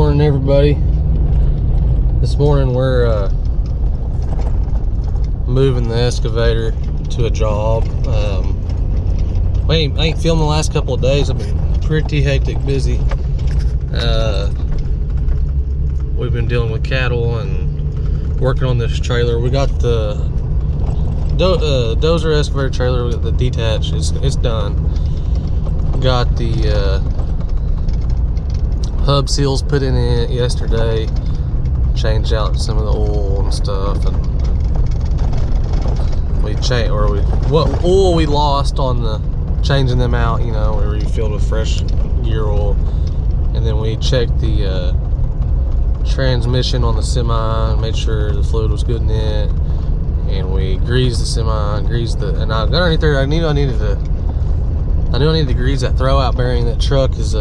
morning, everybody. This morning we're moving the excavator to a job. I ain't filmed the last couple of days. I've been pretty hectic busy. We've been dealing with cattle and working on this trailer. We got the dozer excavator trailer, the detached. It's done. Got the hub seals put in it yesterday. Changed out some of the oil and stuff, and what oil we lost on the changing them out. You know, we refilled with fresh gear oil, and then we checked the transmission on the semi and made sure the fluid was good in it, and we greased the semi, and I got underneath there. I knew I needed to grease that throwout bearing. That truck is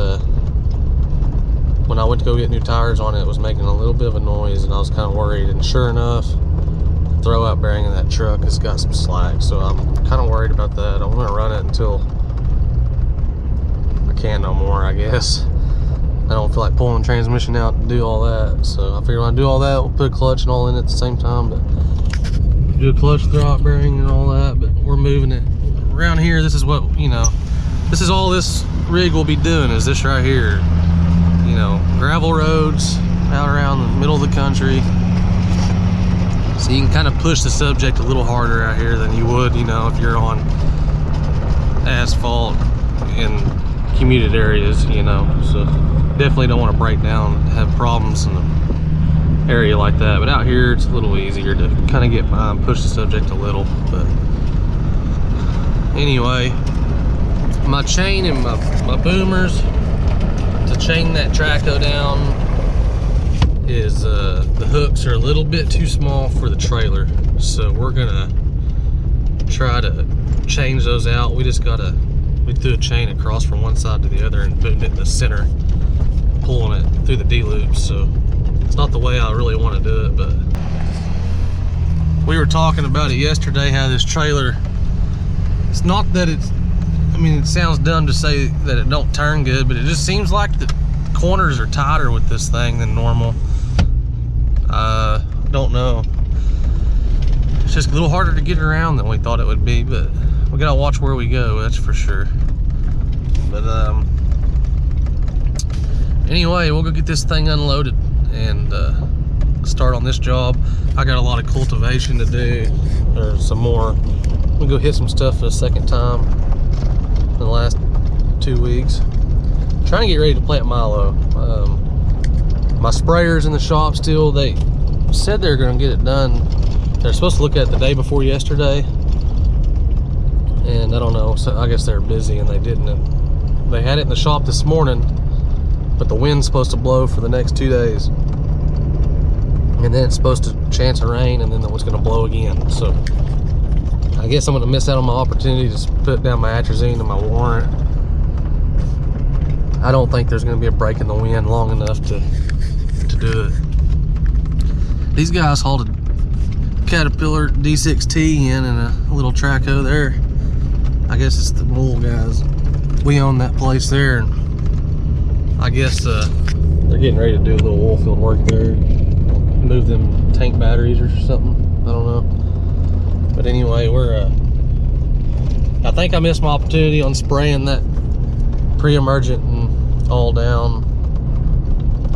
when I went to go get new tires on it, it was making a little bit of a noise, and I was kind of worried. And sure enough, the throwout bearing in that truck has got some slack, so I'm kind of worried about that. I'm gonna run it until I can't no more, I guess. I don't feel like pulling the transmission out to do all that, so I figure when I do all that, we'll put a clutch and all in it at the same time. But do a clutch, throwout bearing, and all that. But we're moving it around here. This is what, you know, this is all this rig will be doing, is this right here. You know, gravel roads out around the middle of the country, so you can kind of push the subject a little harder out here than you would, you know, if you're on asphalt in commuted areas, you know. So definitely don't want to break down and have problems in an area like that. But out here it's a little easier to kind of get by and push the subject a little. But anyway, my chain and my boomers to chain that traco down is the hooks are a little bit too small for the trailer, so we're gonna try to change those out. We threw a chain across from one side to the other and putting it in the center, pulling it through the D-loops. So it's not the way I really want to do it, but we were talking about it yesterday, how this trailer, it's not that it's, I mean, it sounds dumb to say that it don't turn good, but it just seems like the corners are tighter with this thing than normal. Don't know. It's just a little harder to get around than we thought it would be, but we gotta watch where we go, that's for sure. But anyway, we'll go get this thing unloaded and start on this job. I got a lot of cultivation to do, or some more. We'll go hit some stuff for the second time in the last 2 weeks. Trying to get ready to plant milo. My sprayers in the shop still, they said they're going to get it done. They're supposed to look at it the day before yesterday, and I don't know, so I guess they're busy and they didn't. And they had it in the shop this morning, but the wind's supposed to blow for the next 2 days, and then it's supposed to chance of rain, and then it's going to blow again. So I guess I'm going to miss out on my opportunity to put down my atrazine and my warrant. I don't think there's going to be a break in the wind long enough to do it. These guys hauled a Caterpillar D6T in and a little Traco there. I guess it's the wool guys. We own that place there, and I guess they're getting ready to do a little oil field work there. Move them tank batteries or something. I don't know. But anyway, I think I missed my opportunity on spraying that pre-emergent and all down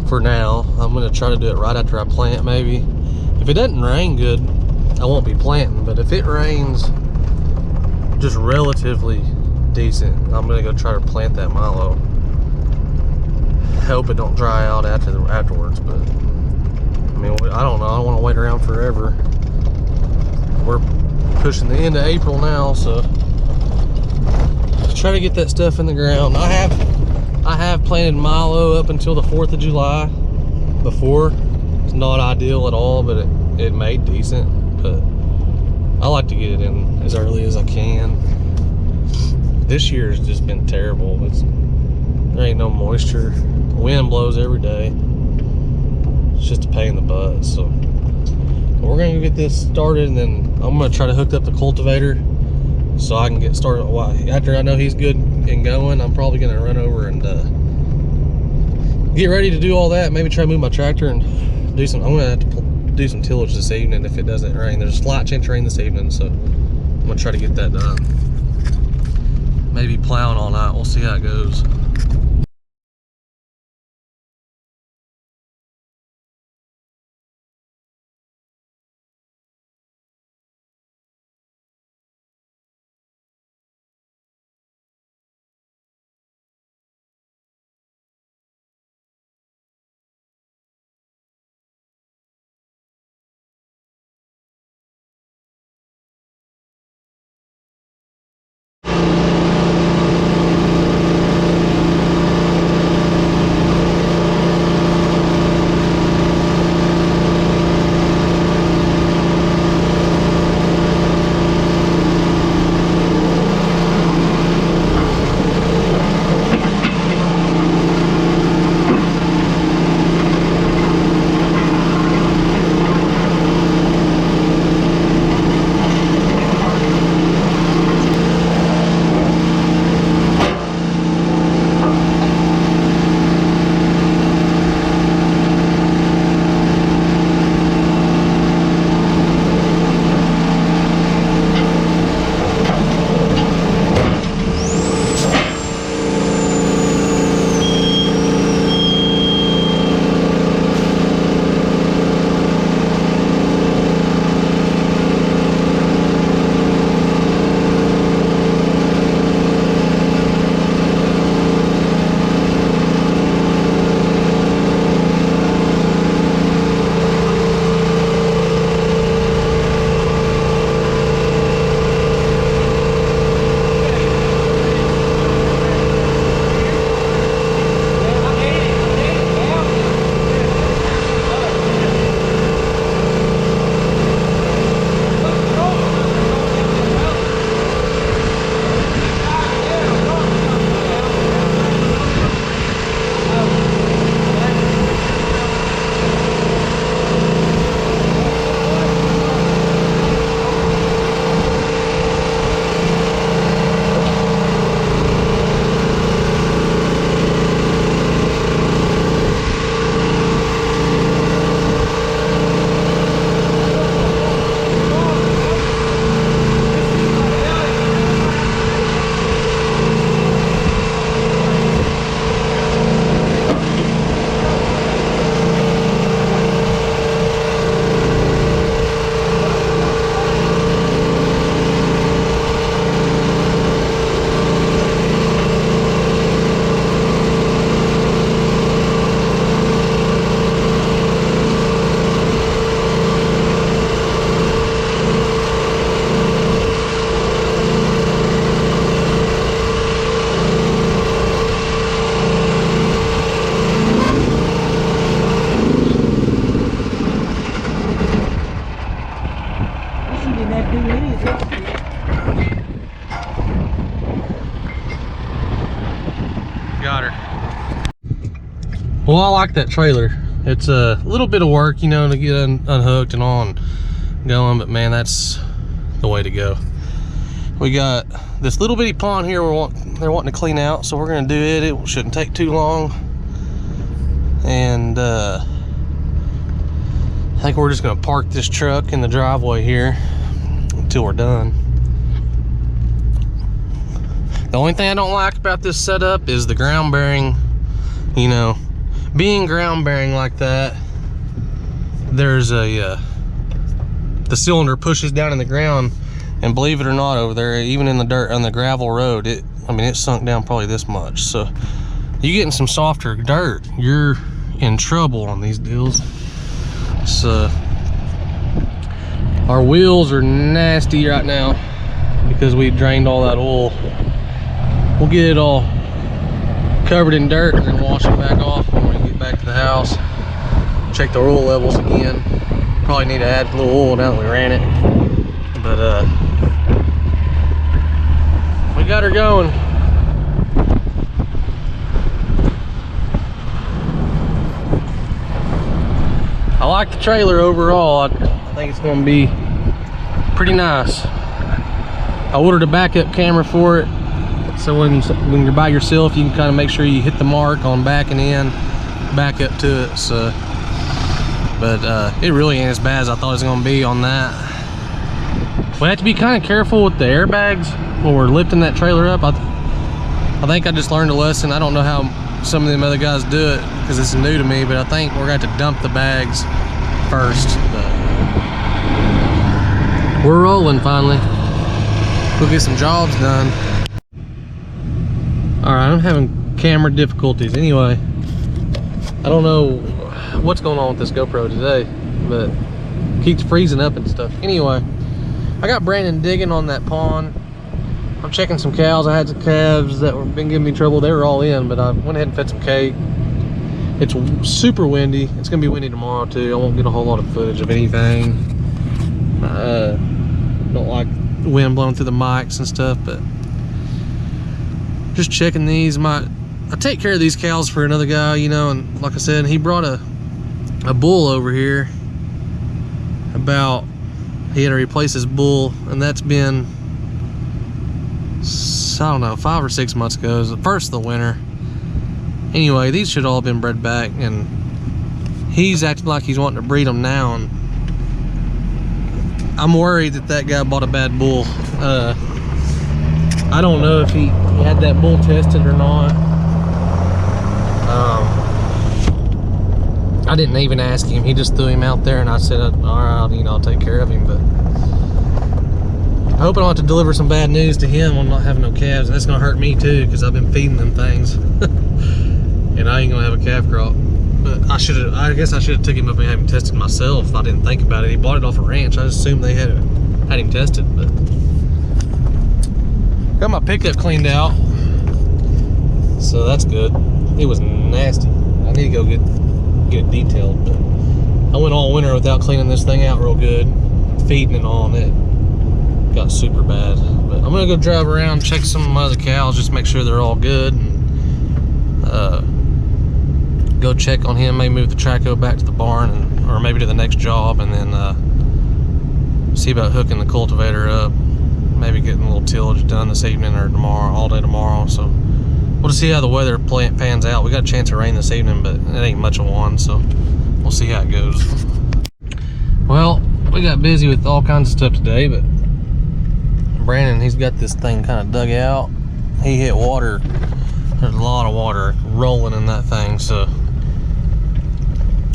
for now. I'm gonna try to do it right after I plant, maybe. If it doesn't rain good, I won't be planting, but if it rains just relatively decent, I'm gonna go try to plant that milo. Hope it don't dry out afterwards, but I mean, I don't know, I don't want to wait around forever. We're pushing the end of April now, so try to get that stuff in the ground. I have planted milo up until the 4th of July before. It's not ideal at all, but it made decent. But I like to get it in as early as I can. This year has just been terrible. There ain't no moisture. The wind blows every day. It's just a pain in the butt. So we're gonna get this started, and then I'm gonna try to hook up the cultivator so I can get started. After I know he's good and going, I'm probably gonna run over and get ready to do all that. Maybe try to move my tractor and do some. I'm gonna have to do some tillage this evening if it doesn't rain. There's a slight chance of rain this evening, so I'm gonna try to get that done. Maybe plowing all night. We'll see how it goes. Got her. Well, I like that trailer. It's a little bit of work, you know, to get unhooked and on going, but man, that's the way to go. We got this little bitty pond here they're wanting to clean out, so we're gonna do it. It shouldn't take too long. And I think we're just gonna park this truck in the driveway here until we're done. The only thing I don't like about this setup is the ground bearing. You know, being ground bearing like that, there's the cylinder pushes down in the ground, and believe it or not, over there, even in the dirt on the gravel road, it sunk down probably this much. So you getting some softer dirt, you're in trouble on these deals. So our wheels are nasty right now because we drained all that oil. We'll get it all covered in dirt and then wash it back off when we get back to the house. Check the oil levels again. Probably need to add a little oil now that we ran it. But we got her going. I like the trailer overall. I think it's going to be pretty nice. I ordered a backup camera for it, so when you're by yourself, you can kind of make sure you hit the mark on backing in. backup to it. So, but it really ain't as bad as I thought it was gonna be on that. We have to be kind of careful with the airbags when we're lifting that trailer up. I think I just learned a lesson. I don't know how some of them other guys do it because this is new to me, but I think we're going to have to dump the bags first. But we're rolling finally. We'll get some jobs done. All right, I'm having camera difficulties. Anyway, I don't know what's going on with this GoPro today, but it keeps freezing up and stuff. Anyway, I got Brandon digging on that pond. I'm checking some cows. I had some calves that were been giving me trouble. They were all in, but I went ahead and fed some cake. It's super windy. It's gonna be windy tomorrow too. I won't get a whole lot of footage of anything. Don't like the wind blowing through the mics and stuff, but just checking these. I take care of these cows for another guy, you know, and like I said, he brought a bull over here. He had to replace his bull, and that's been, I don't know, 5 or 6 months ago. It was the first of the winter. Anyway, these should all have been bred back, and he's acting like he's wanting to breed them now, and I'm worried that guy bought a bad bull. I don't know if he had that bull tested or not. I didn't even ask him. He just threw him out there, and I said, all right, you know, I'll take care of him. But I hope I don't have to deliver some bad news to him on not having no calves. And that's gonna hurt me too, because I've been feeding them things. And I ain't gonna have a calf crop. But I guess I should have took him up and had him tested myself. I didn't think about it. He bought it off a ranch. I just assumed they had him tested. But got my pickup cleaned out, so that's good. It was nasty. I need to go get it detailed, but I went all winter without cleaning this thing out real good, feeding it on it. Got super bad. But I'm gonna go drive around, check some of my other cows, just make sure they're all good, and go check on him, maybe move the traco back to the barn, or maybe to the next job, and then see about hooking the cultivator up, maybe getting a little tillage done this evening or tomorrow, all day tomorrow. So we'll just see how the weather pans out. We got a chance of rain this evening, but it ain't much of one, so we'll see how it goes. Well, we got busy with all kinds of stuff today, but Brandon, he's got this thing kind of dug out. He hit water. There's a lot of water rolling in that thing, so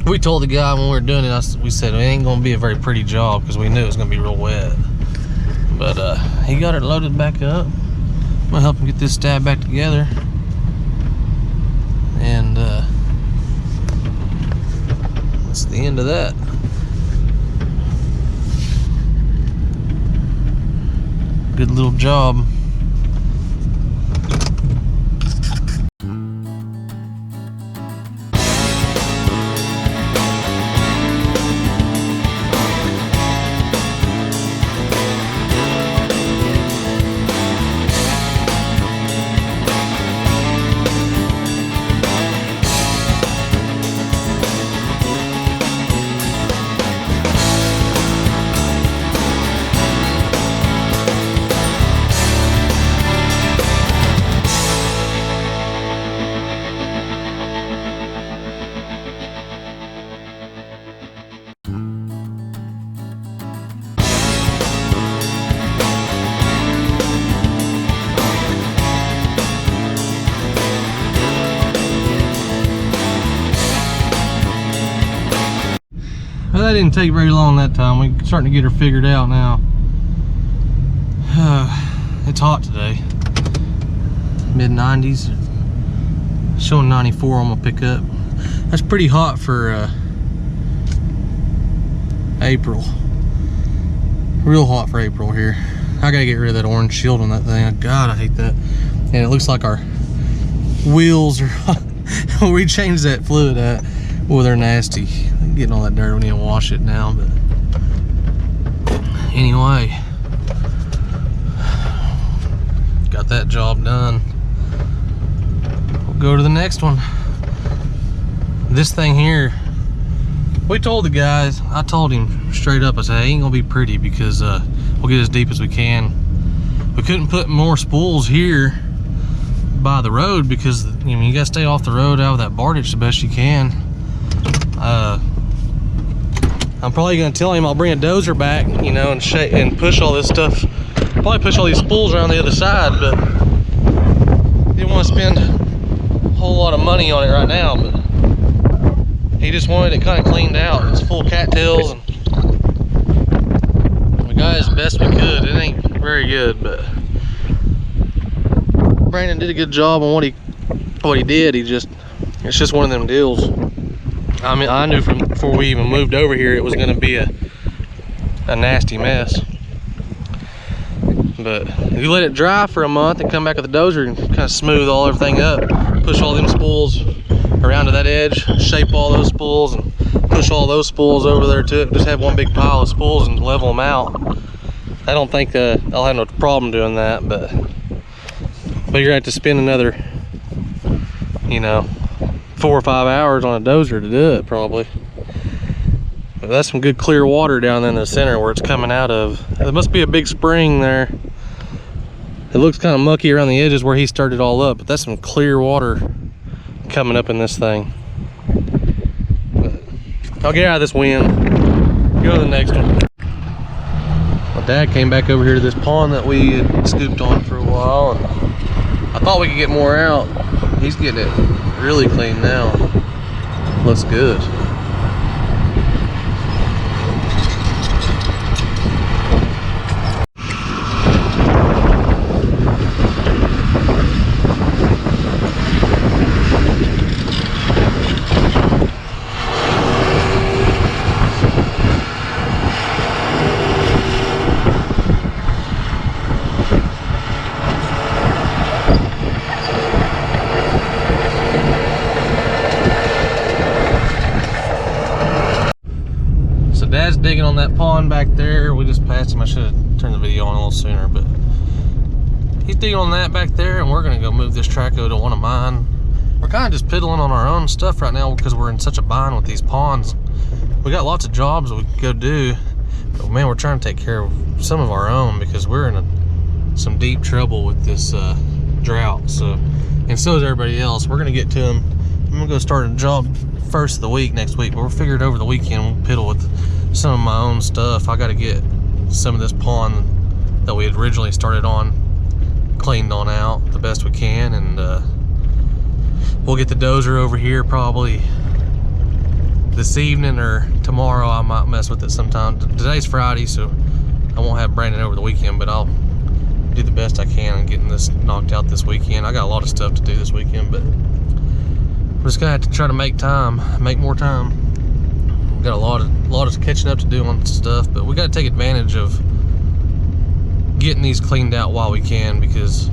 we told the guy when we were doing it, we said it ain't gonna be a very pretty job because we knew it was gonna be real wet. But he got it loaded back up. I'm gonna help him get this stab back together, and that's the end of that. Good little job. Well, that didn't take very long that time. We're starting to get her figured out now. It's hot today. Mid-90s. Showing 94 on my pickup. That's pretty hot for April. Real hot for April here. I gotta get rid of that orange shield on that thing. God, I hate that. And it looks like our wheels are when we change that fluid out. Well, they're nasty. Getting all that dirt, we need to wash it now, but anyway, got that job done. We'll go to the next one. This thing here, we told the guys, I told him straight up, I said, hey, ain't gonna be pretty because we'll get as deep as we can. We couldn't put more spools here by the road, because you gotta stay off the road out of that bar ditch the best you can. I'm probably gonna tell him I'll bring a dozer back, and push all this stuff. Probably push all these spools around the other side, but didn't want to spend a whole lot of money on it right now. But he just wanted it kind of cleaned out. It's full of cattails, and we got as best we could. It ain't very good, but Brandon did a good job on what he did. It's just one of them deals. I mean, I knew from before we even moved over here it was going to be a nasty mess. But if you let it dry for a month and come back with a dozer and kind of smooth everything up, push all them spools around to that edge, shape all those spools, and push all those spools over there to it. Just have one big pile of spools and level them out. I don't think I'll have no problem doing that, but you're gonna have to spend another, 4 or 5 hours on a dozer to do it probably. But that's some good clear water down there in the center where it's coming out of. There must be a big spring there. It looks kind of mucky around the edges where he started all up, but that's some clear water coming up in this thing. But I'll get out of this wind, go to the next one. My dad came back over here to this pond that we had scooped on for a while, and I thought we could get more out. He's getting it really clean now. Looks good. Dad's digging on that pond back there. We just passed him. I should have turned the video on a little sooner, but he's digging on that back there, and we're gonna go move this track over to one of mine. We're kind of just piddling on our own stuff right now because we're in such a bind with these ponds. We got lots of jobs that we can go do, but man, we're trying to take care of some of our own because we're in some deep trouble with this drought. So, and so is everybody else. We're gonna get to them. I'm gonna go start a job first of the week next week, but we'll figure it over the weekend. We'll piddle with some of my own stuff. I got to get some of this pond that we had originally started on cleaned on out the best we can, and we'll get the dozer over here probably this evening or tomorrow. I might mess with it sometime. Today's Friday, so I won't have Brandon over the weekend, but I'll do the best I can on getting this knocked out this weekend. I got a lot of stuff to do this weekend, but I'm just gonna have to try to make more time. We've got a lot of catching up to do on stuff, but we got to take advantage of getting these cleaned out while we can, because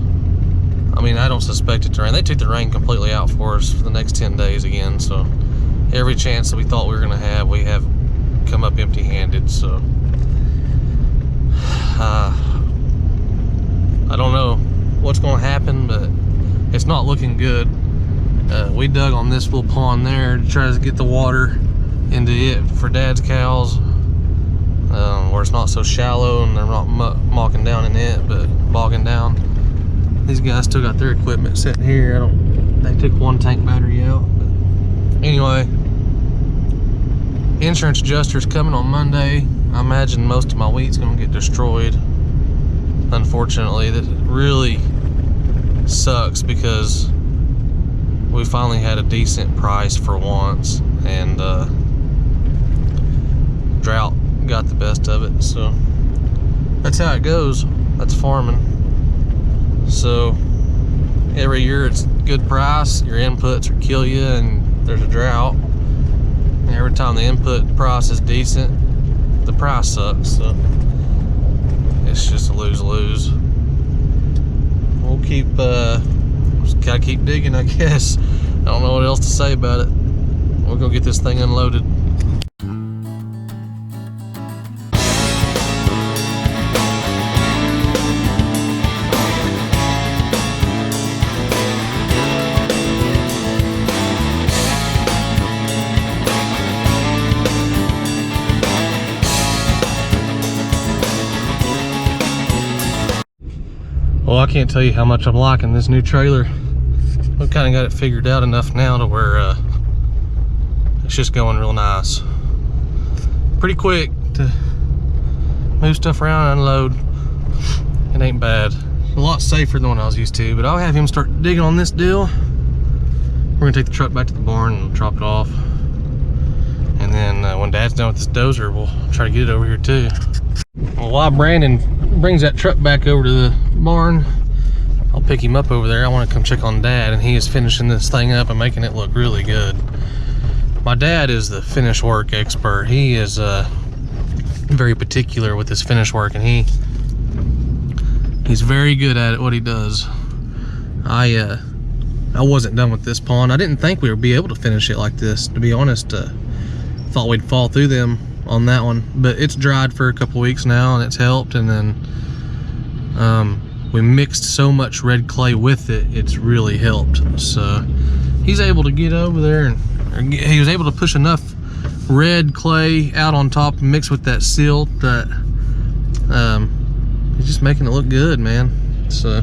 I mean, I don't suspect it to rain. They took the rain completely out for us for the next 10 days again, so every chance that we thought we were gonna have, we have come up empty-handed. So I don't know what's gonna happen, but it's not looking good. We dug on this little pond there to try to get the water into it for Dad's cows, where it's not so shallow and they're not mocking down in it, but bogging down. These guys still got their equipment sitting here. They took one tank battery out. But anyway, insurance adjuster's coming on Monday. I imagine most of my wheat's gonna get destroyed. Unfortunately, that really sucks because we finally had a decent price for once, and drought got the best of it. So that's how it goes. That's farming. So every year it's good price, your inputs will kill you, and there's a drought. And every time the input price is decent, the price sucks. So it's just a lose-lose. We'll keep just gotta keep digging, I guess. I don't know what else to say about it. We'll go get this thing unloaded. Well, I can't tell you how much I'm liking this new trailer. we've kind of got it figured out enough now to where it's just going real nice. Pretty quick to move stuff around and unload. It ain't bad. A lot safer than what I was used to, but I'll have him start digging on this deal. We're gonna take the truck back to the barn and drop it off. And then when Dad's done with this dozer, we'll try to get it over here too. Well, while Brandon brings that truck back over to the barn, I'll pick him up over there. I want to come check on Dad, and he is finishing this thing up and making it look really good. My dad is the finish work expert. He is very particular with his finish work, and he's very good at it, what he does. I wasn't done with this pond. I didn't think we would be able to finish it like this, to be honest. Thought we'd fall through them on that one, but it's dried for a couple weeks now and it's helped. And then we mixed so much red clay with it, it's really helped. So he's able to get over there, and he was able to push enough red clay out on top and mix with that silt that he's just making it look good, man. So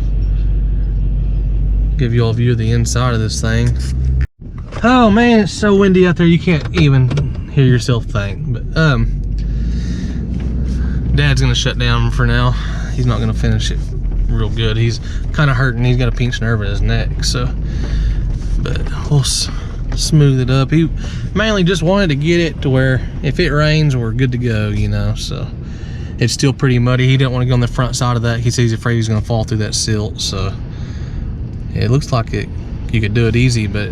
give you all a view of the inside of this thing. Oh man, it's so windy out there you can't even hear yourself think. But Dad's gonna shut down for now. He's not gonna finish it real good. He's kind of hurting. He's got a pinched nerve in his neck. So, but we'll smooth it up. He mainly just wanted to get it to where if it rains, we're good to go, you know. So it's still pretty muddy. He didn't want to go on the front side of that. He says he's afraid he's gonna fall through that silt. So it looks like you could do it easy, but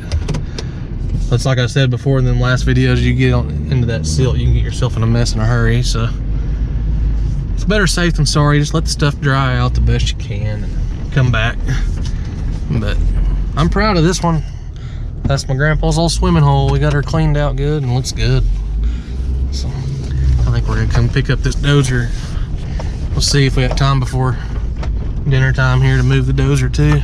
that's like I said before in them last videos, you get into that silt, you can get yourself in a mess in a hurry. So it's better safe than sorry. Just let the stuff dry out the best you can and come back. But I'm proud of this one. That's my grandpa's old swimming hole. We got her cleaned out good and looks good. So I think we're gonna come pick up this dozer. We'll see if we have time before dinner time here to move the dozer too.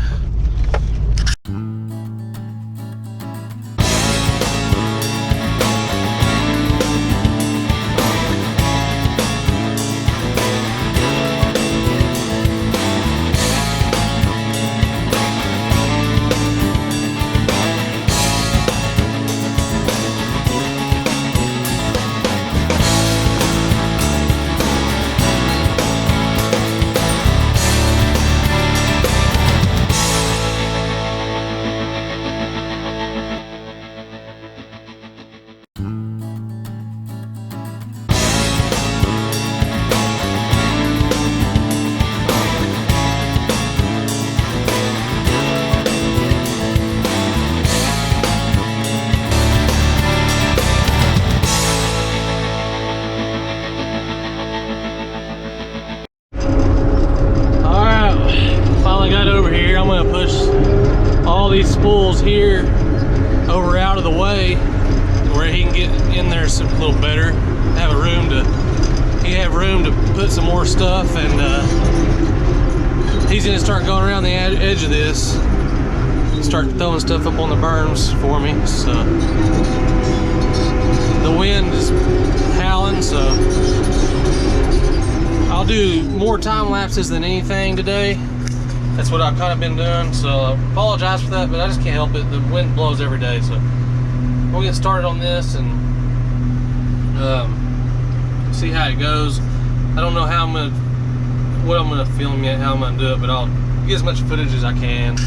These spools here over out of the way where he can get in there a little better, have room to put some more stuff, and he's gonna start going around the edge of this, start throwing stuff up on the berms for me. So the wind is howling, so I'll do more time lapses than anything today. That's what I've kind of been doing, so I apologize for that, but I just can't help it. The wind blows every day, so we'll get started on this and see how it goes. I don't know what I'm gonna film yet, how I'm gonna do it, but I'll get as much footage as I can.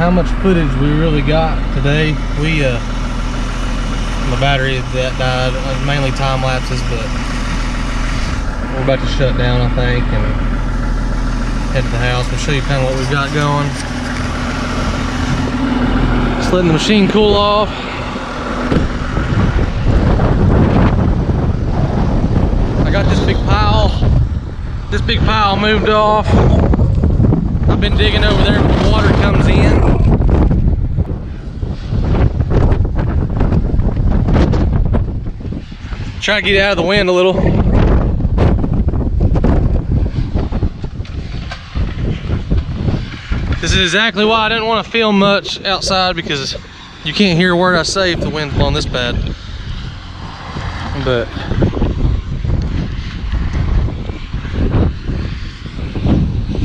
how much footage we really got today. My battery that died, mainly time lapses, but we're about to shut down, I think, and head to the house. We'll show you kind of what we've got going. Just letting the machine cool off. I got this big pile moved off. I've been digging over there where the water comes in. Try to get out of the wind a little. This is exactly why I didn't want to film much outside, because you can't hear a word I say if the wind's blowing this bad. But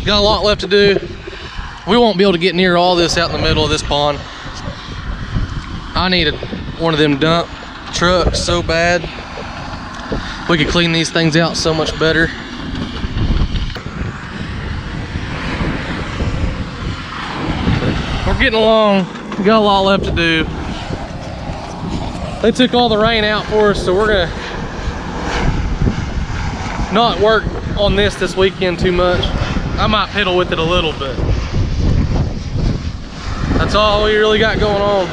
got a lot left to do. We won't be able to get near all this out in the middle of this pond. I need one of them dump trucks so bad. We could clean these things out so much better. We're getting along. We got a lot left to do. They took all the rain out for us, so we're gonna not work on this weekend too much. I might piddle with it a little bit. That's all we really got going on.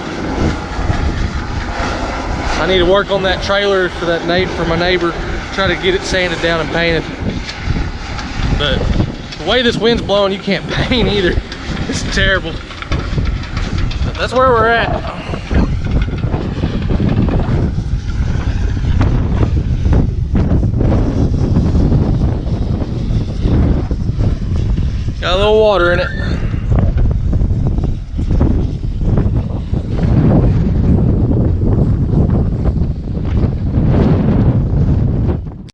I need to work on that trailer for my neighbor. Try to get it sanded down and painted. But the way this wind's blowing, you can't paint either. It's terrible. But that's where we're at. Got a little water in it.